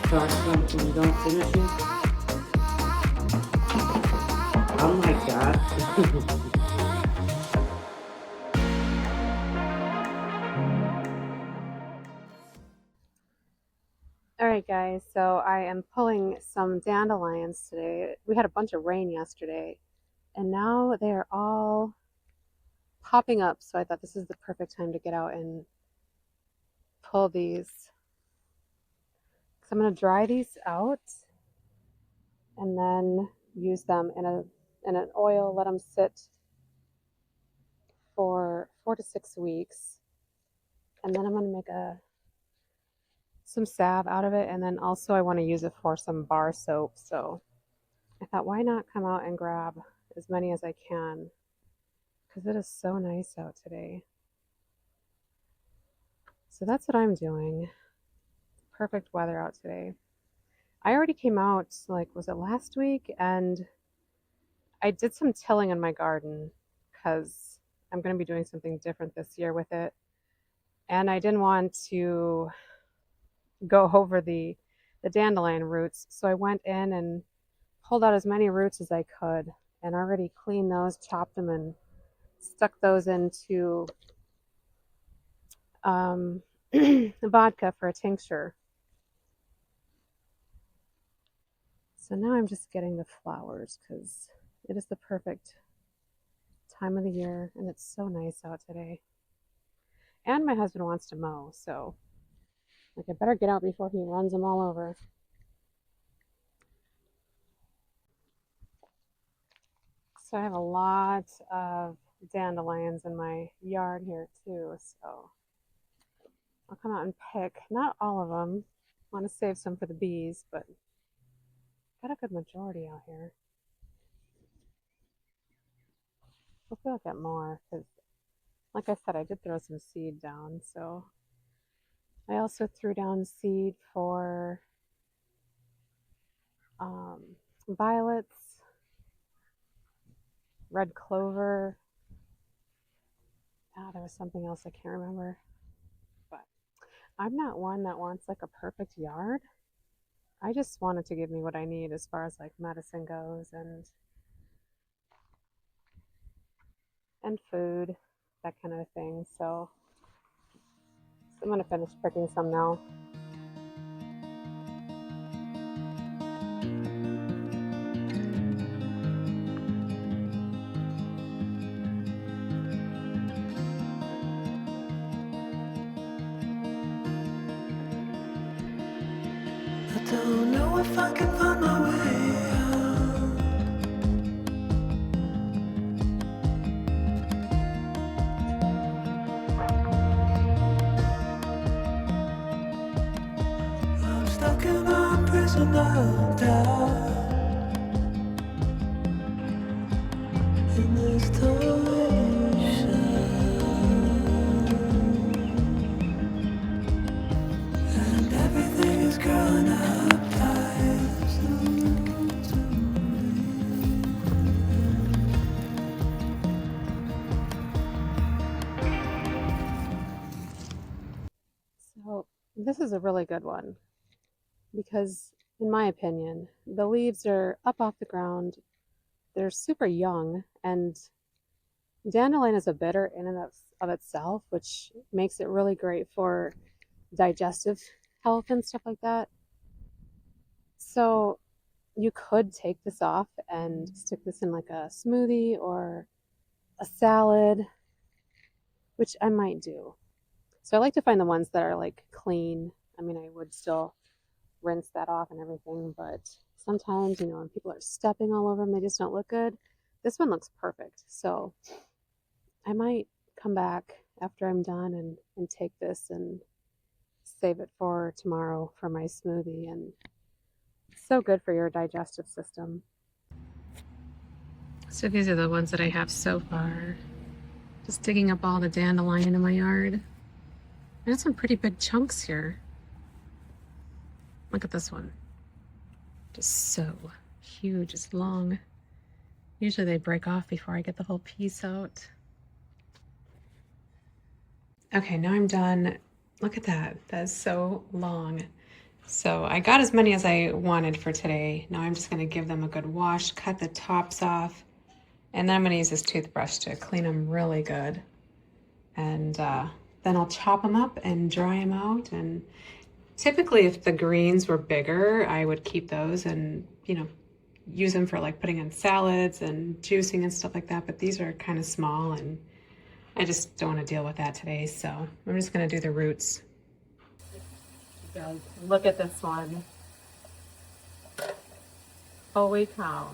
start something and don't finish it. I'm like that. All right, guys, so I am pulling some dandelions today. We had a bunch of rain yesterday, and now they are all popping up. So I thought this is the perfect time to get out and pull these. So I'm going to dry these out and then use them in an oil, let them sit for 4 to 6 weeks. And then I'm going to make some salve out of it. And then also I want to use it for some bar soap. So I thought, why not come out and grab as many as I can? Because it is so nice out today. So that's what I'm doing. Perfect weather out today. I already came out, like, was it last week? And I did some tilling in my garden because I'm going to be doing something different this year with it. And I didn't want to go over the dandelion roots. So I went in and pulled out as many roots as I could and already cleaned those, chopped them, and stuck those into vodka for a tincture. So now I'm just getting the flowers because it is the perfect time of the year and it's so nice out today. And my husband wants to mow, so like I better get out before he runs them all over. So I have a lot of dandelions in my yard here too, so I'll come out and pick, not all of them. I want to save some for the bees, but got a good majority out here. Hopefully I'll get more because, like I said, I did throw some seed down. So I also threw down seed for violets, red clover. There was something else I can't remember. But I'm not one that wants like a perfect yard. I just wanted to give me what I need as far as like medicine goes and food, that kind of thing. So I'm gonna finish picking some now. I don't know if I can find my way out. I'm stuck in a prison of doubt. In this torsion, and everything is growing up tight. So this is a really good one because, in my opinion, the leaves are up off the ground. They're super young, and dandelion is a bitter in and of itself, which makes it really great for digestive health and stuff like that. So you could take this off and stick this in like a smoothie or a salad, which I might do. So I like to find the ones that are like clean. I mean, I would still rinse that off and everything, but sometimes, when people are stepping all over them, they just don't look good. This one looks perfect. So I might come back after I'm done and take this and save it for tomorrow for my smoothie. And it's so good for your digestive system. So these are the ones that I have so far. Just digging up all the dandelion in my yard. I got some pretty big chunks here. Look at this one. Just so huge, it's long. Usually they break off before I get the whole piece out. Okay, now I'm done. Look at that. That is so long. So I got as many as I wanted for today. Now I'm just going to give them a good wash, cut the tops off, and then I'm going to use this toothbrush to clean them really good. And then I'll chop them up and dry them out. And typically if the greens were bigger, I would keep those and, you know, use them for like putting in salads and juicing and stuff like that. But these are kind of small and I just don't want to deal with that today. So I'm just going to do the roots. Guys, look at this one. Holy cow.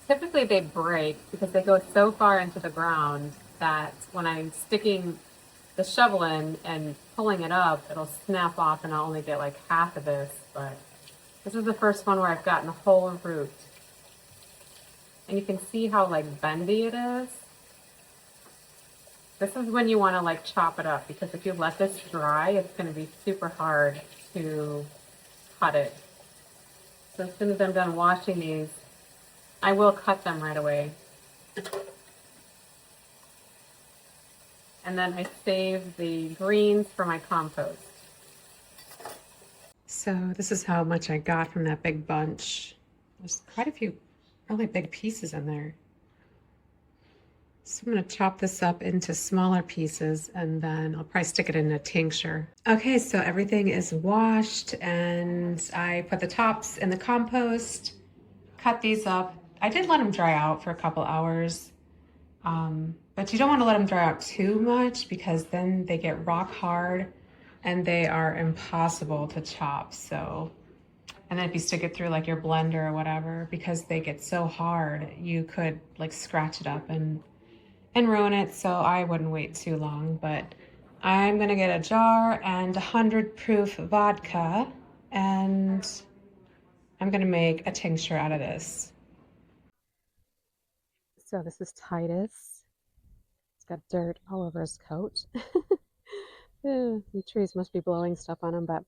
Typically they break because they go so far into the ground that when I'm sticking the shovel in and pulling it up, it'll snap off and I'll only get like half of this. But this is the first one where I've gotten a whole root. And you can see how like bendy it is. This is when you want to like chop it up, because if you let this dry, it's going to be super hard to cut it. So as soon as I'm done washing these, I will cut them right away. And then I save the greens for my compost. So this is how much I got from that big bunch. There's quite a few really big pieces in there. So I'm going to chop this up into smaller pieces and then I'll probably stick it in a tincture. Okay, so everything is washed and I put the tops in the compost, cut these up. I did let them dry out for a couple hours, but you don't want to let them dry out too much because then they get rock hard and they are impossible to chop. So, and then if you stick it through like your blender or whatever, because they get so hard, you could like scratch it up and ruin it. So I wouldn't wait too long, but I'm gonna get a jar and 100 proof vodka and I'm gonna make a tincture out of this. So this is Titus. He's got dirt all over his coat. The trees must be blowing stuff on him, but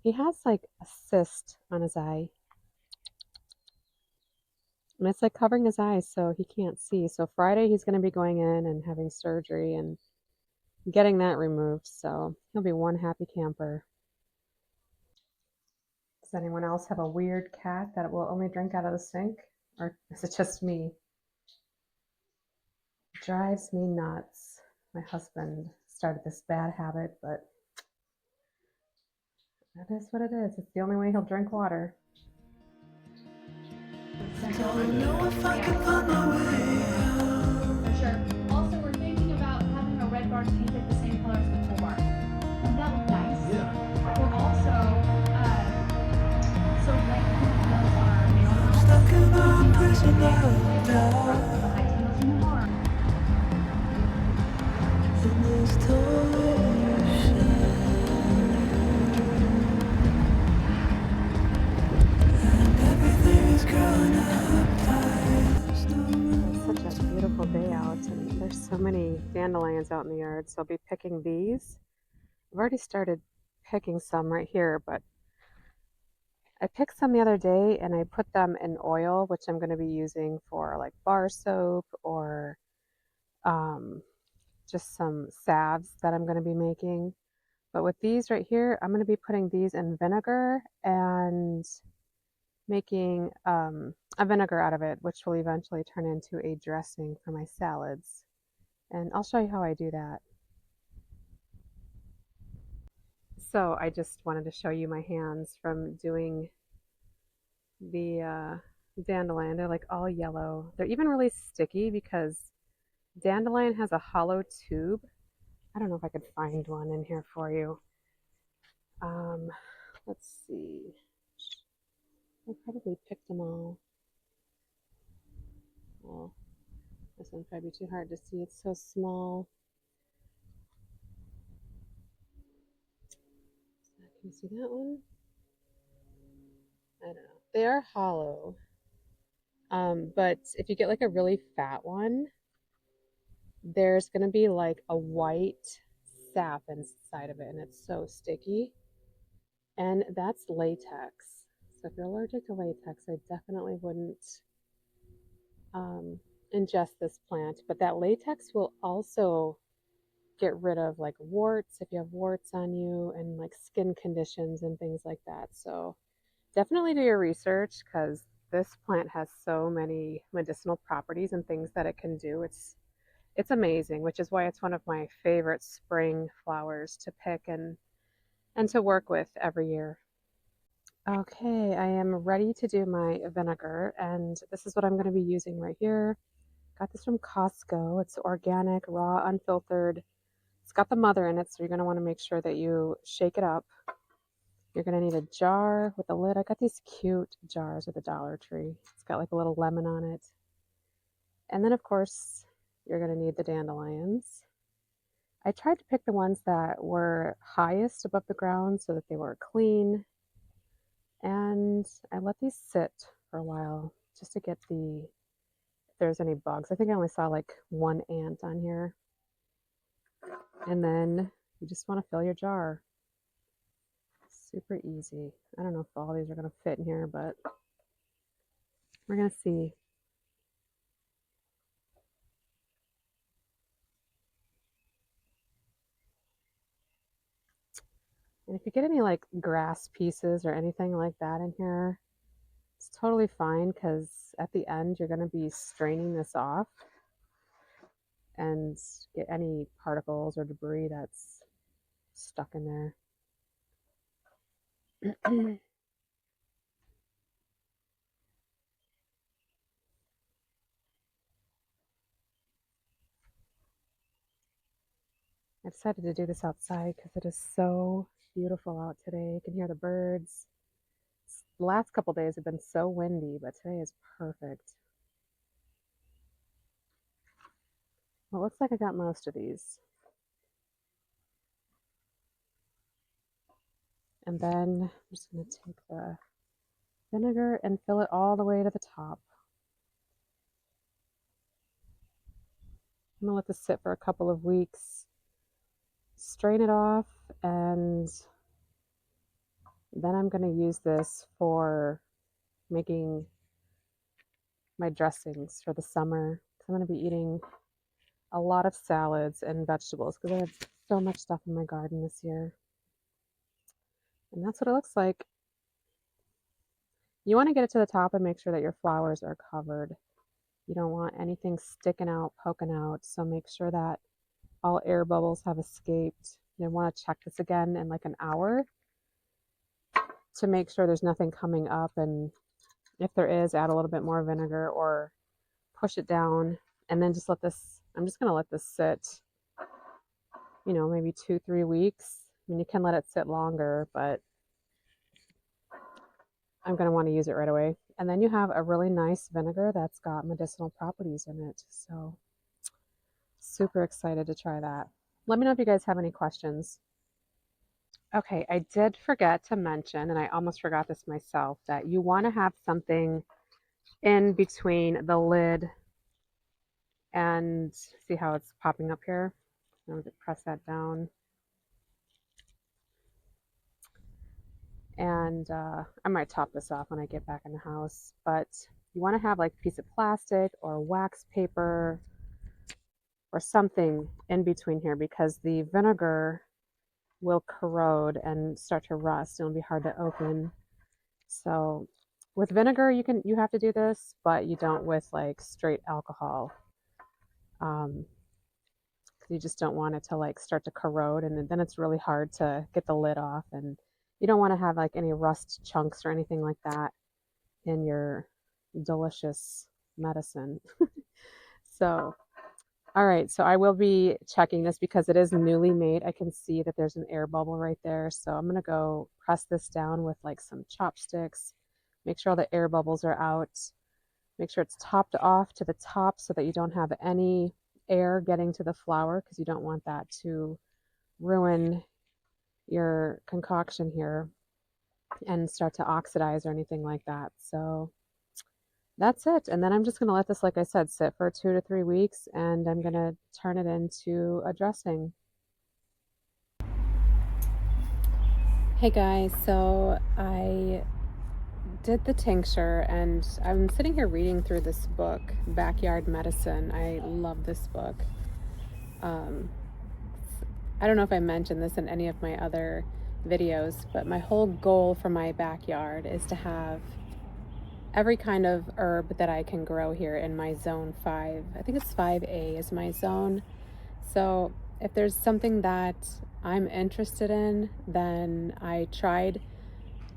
he has like a cyst on his eye. And it's like covering his eyes so he can't see. So Friday he's going to be going in and having surgery and getting that removed. So he'll be one happy camper. Does anyone else have a weird cat that will only drink out of the sink? Or is it just me? It drives me nuts. My husband started this bad habit, but that is what it is. It's the only way he'll drink water. Don't know if I can find my way out. For sure. Also, we're thinking about having our red bars painted the same color as the pool bar. And that would be nice. Yeah. We're also, so like, those are made Stuck in a prison of doubt. In this torsion, and everything is growing up tight. It's such a beautiful day out, and there's so many dandelions out in the yard, so I'll be picking these. I've already started picking some right here, but I picked some the other day and I put them in oil, which I'm going to be using for like bar soap or um, just some salves that I'm going to be making. But with these right here, I'm going to be putting these in vinegar and making a vinegar out of it, which will eventually turn into a dressing for my salads. And I'll show you how I do that. So I just wanted to show you my hands from doing the dandelion. They're like all yellow. They're even really sticky because dandelion has a hollow tube. I don't know if I could find one in here for you. Let's see. I probably picked them all. Well, this one's probably too hard to see. It's so small. Can you see that one? I don't know. They are hollow. But if you get like a really fat one, there's going to be like a white sap inside of it, and it's so sticky. And that's latex. So if you're allergic to latex, I definitely wouldn't ingest this plant. But that latex will also get rid of like warts if you have warts on you, and like skin conditions and things like that. So definitely do your research, because this plant has so many medicinal properties and things that it can do. It's amazing, which is why it's one of my favorite spring flowers to pick and to work with every year. Okay, I am ready to do my vinegar, and this is what I'm going to be using right here. Got this from Costco. It's organic, raw, unfiltered. It's got the mother in it, so you're going to want to make sure that you shake it up. You're going to need a jar with a lid. I got these cute jars at the Dollar Tree. It's got like a little lemon on it. And then, of course, you're going to need the dandelions. I tried to pick the ones that were highest above the ground so that they were clean. And I let these sit for a while just to get if there's any bugs. I think I only saw like one ant on here. And then you just want to fill your jar. Super easy. I don't know if all these are going to fit in here, but we're going to see. And if you get any like grass pieces or anything like that in here, it's totally fine, because at the end you're going to be straining this off and get any particles or debris that's stuck in there. I decided to do this outside because it is so beautiful out today. You can hear the birds. The last couple days have been so windy, but today is perfect. Well, it looks like I got most of these. And then I'm just going to take the vinegar and fill it all the way to the top. I'm going to let this sit for a couple of weeks, strain it off, and then I'm going to use this for making my dressings for the summer. I'm going to be eating a lot of salads and vegetables because I have so much stuff in my garden this year. And that's what it looks like. You want to get it to the top and make sure that your flowers are covered. You don't want anything sticking out, poking out. So make sure that all air bubbles have escaped. You want to check this again in like an hour to make sure there's nothing coming up. And if there is, add a little bit more vinegar or push it down. And then just let this, I'm just going to let this sit, you know, maybe 2-3 weeks. I mean, you can let it sit longer, but I'm going to want to use it right away. And then you have a really nice vinegar that's got medicinal properties in it. So super excited to try that. Let me know if you guys have any questions. Okay, I did forget to mention, and I almost forgot this myself, that you want to have something in between the lid and see how it's popping up here. I'm going to press that down. And I might top this off when I get back in the house, but you want to have like a piece of plastic or wax paper or something in between here, because the vinegar will corrode and start to rust. It'll be hard to open. So with vinegar, you have to do this, but you don't with like straight alcohol. You just don't want it to like start to corrode, and then it's really hard to get the lid off, and you don't want to have like any rust chunks or anything like that in your delicious medicine. So, all right, so I will be checking this because it is newly made. I can see that there's an air bubble right there. So I'm going to go press this down with like some chopsticks, make sure all the air bubbles are out, make sure it's topped off to the top so that you don't have any air getting to the flower, because you don't want that to ruin your concoction here and start to oxidize or anything like that. So that's it. And then I'm just going to let this, like I said, sit for 2 to 3 weeks, and I'm going to turn it into a dressing. Hey guys, so I did the tincture, and I'm sitting here reading through this book, Backyard Medicine. I love this book. I don't know if I mentioned this in any of my other videos, but my whole goal for my backyard is to have every kind of herb that I can grow here in my zone 5. I think it's 5A is my zone. So if there's something that I'm interested in, then I tried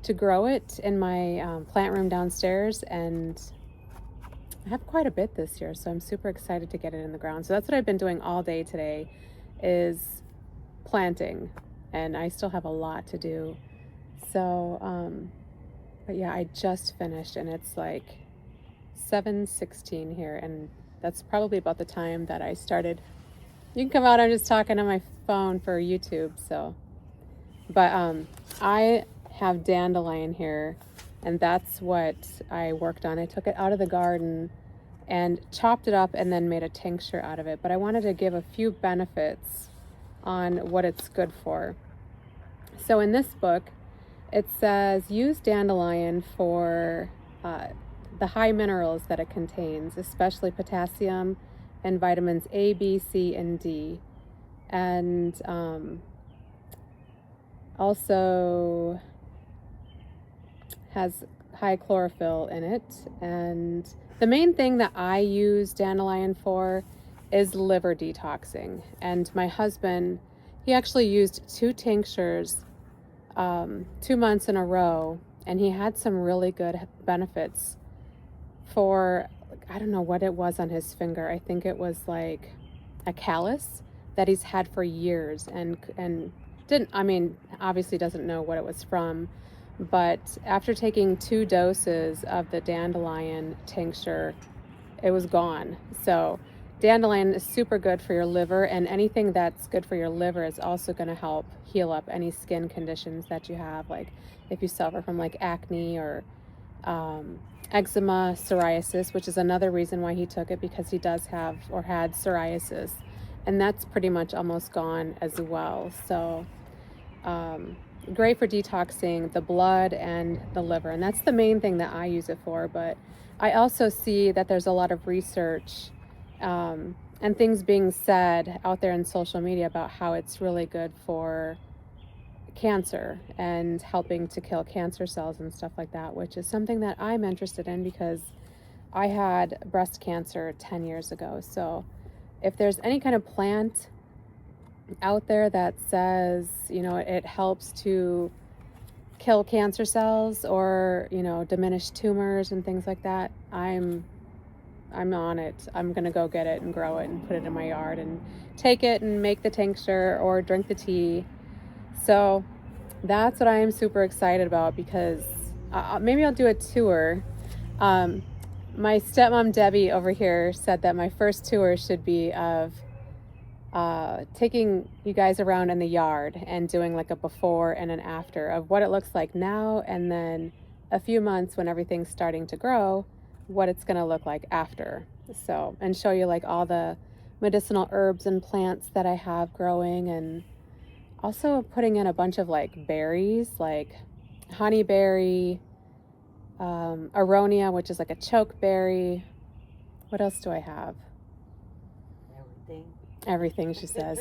to grow it in my plant room downstairs, and I have quite a bit this year, so I'm super excited to get it in the ground. So that's what I've been doing all day today, is planting, and I still have a lot to do. So but yeah, I just finished, and it's like 7:16 here, and that's probably about the time that I started. You can come out, I'm just talking on my phone for YouTube. So but I have dandelion here, and that's what I worked on. I took it out of the garden and chopped it up and then made a tincture out of it. But I wanted to give a few benefits on what it's good for. So in this book, it says use dandelion for the high minerals that it contains, especially potassium and vitamins A, B, C, and D. And also has high chlorophyll in it. And the main thing that I use dandelion for is liver detoxing. And my husband, he actually used 2 tinctures 2 months in a row, and he had some really good benefits for, I don't know what it was on his finger. I think it was like a callus that he's had for years, and didn't, I mean, obviously doesn't know what it was from, but after taking 2 doses of the dandelion tincture, it was gone. So dandelion is super good for your liver, and anything that's good for your liver is also going to help heal up any skin conditions that you have, like if you suffer from like acne or eczema, psoriasis, which is another reason why he took it, because he does have or had psoriasis, and that's pretty much almost gone as well. So great for detoxing the blood and the liver, and that's the main thing that I use it for. But I also see that there's a lot of research and things being said out there in social media about how it's really good for cancer and helping to kill cancer cells and stuff like that, which is something that I'm interested in because I had breast cancer 10 years ago. So if there's any kind of plant out there that says, you know, it helps to kill cancer cells or, you know, diminish tumors and things like that, I'm on it. I'm gonna go get it and grow it and put it in my yard and take it and make the tincture or drink the tea. So that's what I am super excited about, because maybe I'll do a tour. My stepmom Debbie over here said that my first tour should be of taking you guys around in the yard and doing like a before and an after of what it looks like now, and then a few months when everything's starting to grow, what it's going to look like after. So, and show you like all the medicinal herbs and plants that I have growing, and also putting in a bunch of like berries, like honeyberry, aronia, which is like a chokeberry. What else do I have? Everything, she says.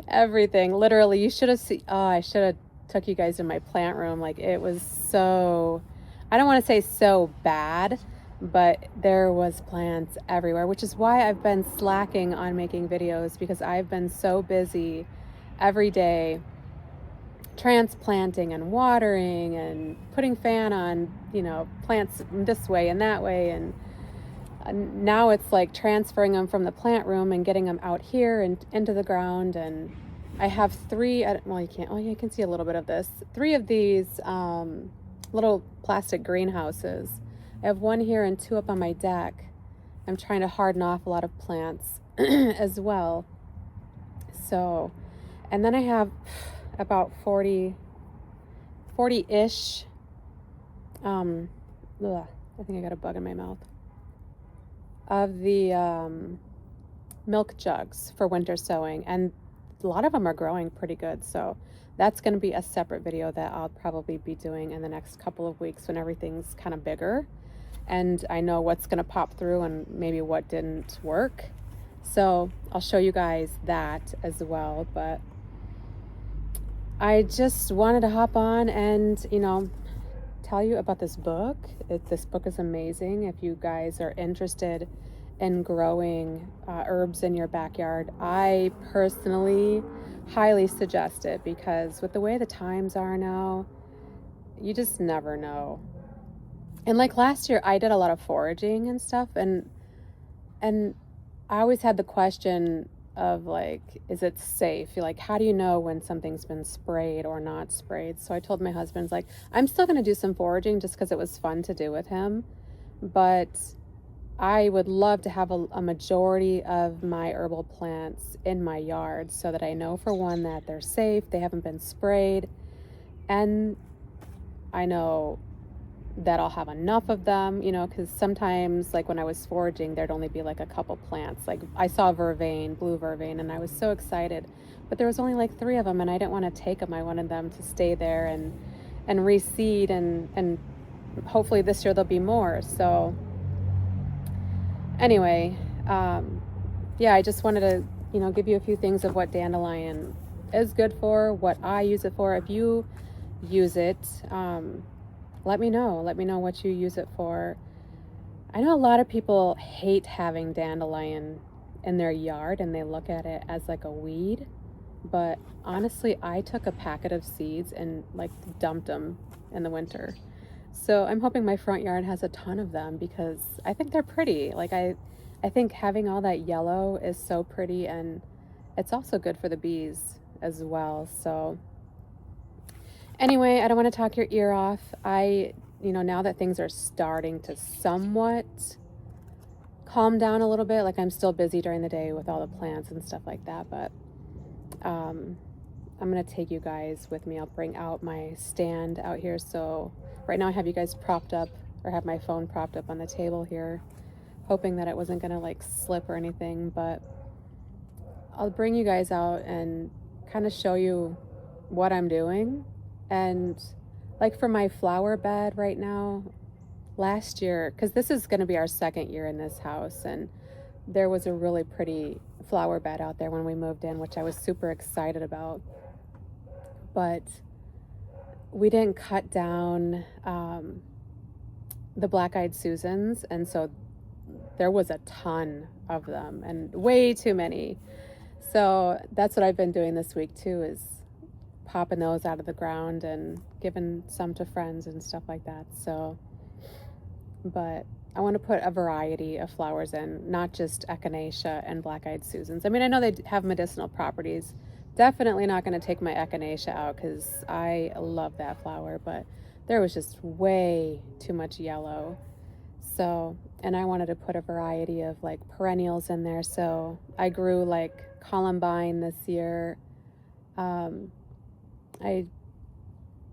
Everything, literally. You should have seen. Oh, I should have took you guys in my plant room. Like, it was so, I don't want to say so bad, but there was plants everywhere, which is why I've been slacking on making videos, because I've been so busy every day transplanting and watering and putting fan on, you know, plants this way and that way, and now it's like transferring them from the plant room and getting them out here and into the ground. And I have 3, well, you can't, oh yeah, you can see a little bit of this, 3 of these little plastic greenhouses. I have 1 here and 2 up on my deck. I'm trying to harden off a lot of plants as well. So, and then I have about 40-ish, I think I got a bug in my mouth, of the milk jugs for winter sowing, and a lot of them are growing pretty good. So that's going to be a separate video that I'll probably be doing in the next couple of weeks when everything's kind of bigger and I know what's going to pop through and maybe what didn't work. So I'll show you guys that as well. But I just wanted to hop on and, tell you about this book. This book is amazing. If you guys are interested in growing herbs in your backyard, I personally highly suggest it, because with the way the times are now, you just never know. And like last year, I did a lot of foraging and stuff, and I always had the question of like, is it safe? Like, how do you know when something's been sprayed or not sprayed? So I told my husband, like, I'm still going to do some foraging just because it was fun to do with him, but I would love to have a majority of my herbal plants in my yard so that I know, for one, that they're safe, they haven't been sprayed, and I know that I'll have enough of them, because sometimes, like when I was foraging, there'd only be like a couple plants. Like I saw vervain, blue vervain, and I was so excited, but there was only like 3 of them, and I didn't want to take them. I wanted them to stay there and reseed, and hopefully this year there'll be more. So anyway, yeah, I just wanted to, give you a few things of what dandelion is good for, what I use it for. If you use it, let me know what you use it for. I know a lot of people hate having dandelion in their yard, and they look at it as like a weed, but honestly, I took a packet of seeds and like dumped them in the winter. So I'm hoping my front yard has a ton of them, because I think they're pretty. Like I think having all that yellow is so pretty, and it's also good for the bees as well. So anyway, I don't want to talk your ear off. Now that things are starting to somewhat calm down a little bit, like I'm still busy during the day with all the plants and stuff like that, but I'm going to take you guys with me. I'll bring out my stand out here. So right now I have you guys propped up, or have my phone propped up on the table here, hoping that it wasn't going to like slip or anything, but I'll bring you guys out and kind of show you what I'm doing. And like for my flower bed right now, last year, because this is going to be our 2nd year in this house, and there was a really pretty flower bed out there when we moved in, which I was super excited about, but we didn't cut down the black-eyed Susans, and so there was a ton of them, and way too many. So that's what I've been doing this week too, is popping those out of the ground and giving some to friends and stuff like that. So, but I want to put a variety of flowers in, not just echinacea and black-eyed Susans. I mean, I know they have medicinal properties. Definitely not going to take my echinacea out, because I love that flower, but there was just way too much yellow. So, and I wanted to put a variety of like perennials in there. So I grew like columbine this year.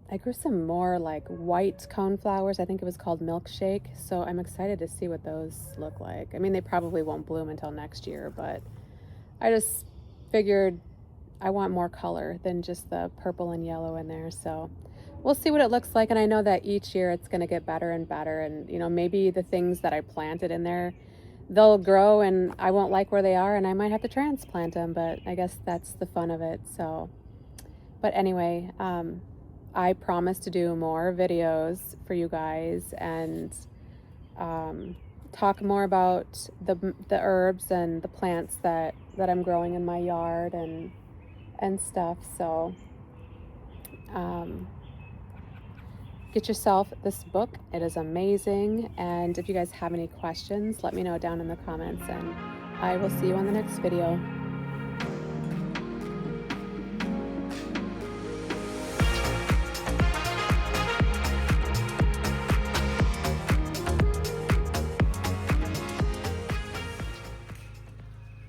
I grew some more like white cone flowers. I think it was called milkshake. So I'm excited to see what those look like. I mean, they probably won't bloom until next year, but I just figured I want more color than just the purple and yellow in there. So we'll see what it looks like. And I know that each year it's going to get better and better. And, maybe the things that I planted in there, they'll grow and I won't like where they are, and I might have to transplant them, but I guess that's the fun of it. So, but anyway, I promise to do more videos for you guys, and talk more about the herbs and the plants that I'm growing in my yard and stuff. So get yourself this book. It is amazing. And if you guys have any questions, let me know down in the comments, and I will see you on the next video.